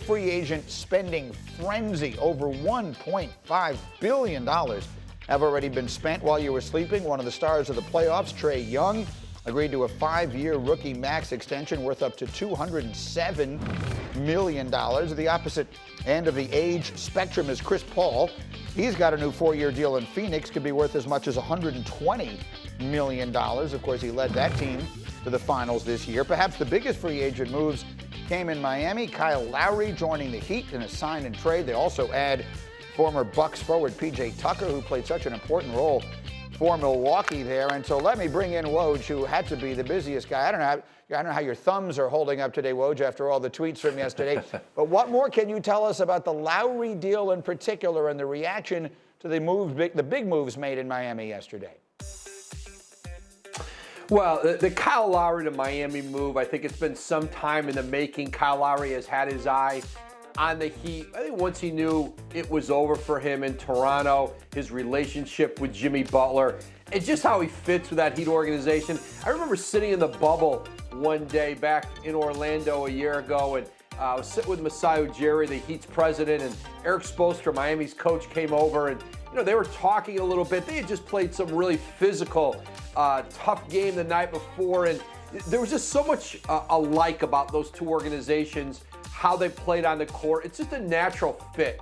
free agent spending frenzy. Over $1.5 billion have already been spent while you were sleeping. One of the stars of the playoffs, Trae Young, agreed to a 5-year rookie max extension worth up to $207 million. The opposite end of the age spectrum is Chris Paul. He's got a new 4-year deal in Phoenix, could be worth as much as $120 million. Of course, he led that team to the finals this year. Perhaps the biggest free agent moves came in Miami. Kyle Lowry joining the Heat in a sign and trade. They also add former Bucks forward P.J. Tucker, who played such an important role for Milwaukee there. And so let me bring in Woj, who had to be the busiest guy. I don't know how your thumbs are holding up today, Woj, after all the tweets from yesterday. But what more can you tell us about the Lowry deal in particular and the reaction to the big moves made in Miami yesterday? Well, the Kyle Lowry to Miami move, I think it's been some time in the making. Kyle Lowry has had his eye on the Heat. I think once he knew it was over for him in Toronto, his relationship with Jimmy Butler, and just how he fits with that Heat organization. I remember sitting in the bubble one day back in Orlando a year ago, and I was sitting with Masai Ujiri, the Heat's president, and Eric Spoelstra, Miami's coach, came over, and they were talking a little bit. They had just played some really physical, tough game the night before, and there was just so much alike about those two organizations, how they played on the court. It's just a natural fit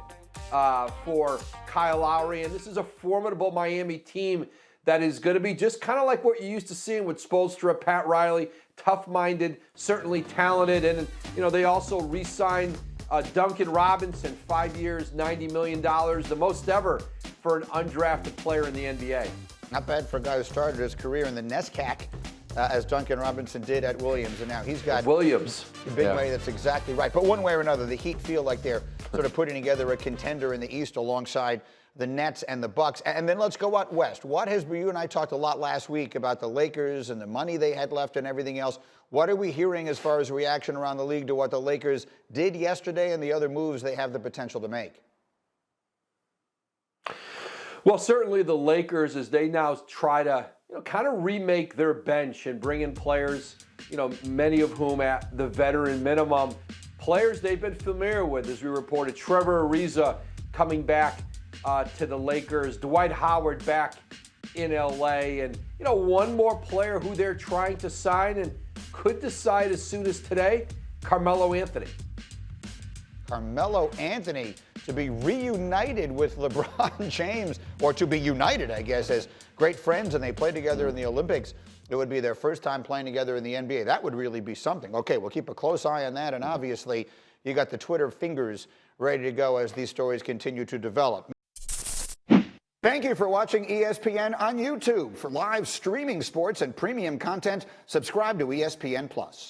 for Kyle Lowry, and this is a formidable Miami team that is going to be just kind of like what you used to see with Spoelstra, Pat Riley, tough-minded, certainly talented, and they also re-signed Duncan Robinson, 5 years, $90 million, the most ever for an undrafted player in the NBA. Not bad for a guy who started his career in the NESCAC, as Duncan Robinson did at Williams, and now he's got Williams. The big money. That's exactly right. But one way or another, the Heat feel like they're sort of putting together a contender in the East alongside the Nets and the Bucks. And then let's go out west. You and I talked a lot last week about the Lakers and the money they had left and everything else. What are we hearing as far as reaction around the league to what the Lakers did yesterday and the other moves they have the potential to make? Well, certainly the Lakers, as they now try to kind of remake their bench and bring in players, many of whom at the veteran minimum, players they've been familiar with, as we reported. Trevor Ariza coming back to the Lakers, Dwight Howard back in L.A., and, one more player who they're trying to sign and could decide as soon as today, Carmelo Anthony. Carmelo Anthony to be reunited with LeBron James, or to be united, I guess, as great friends, and they played together in the Olympics. It would be their first time playing together in the NBA. That would really be something. Okay, we'll keep a close eye on that, and obviously you got the Twitter fingers ready to go as these stories continue to develop. Thank you for watching ESPN on YouTube. For live streaming sports and premium content, subscribe to ESPN+.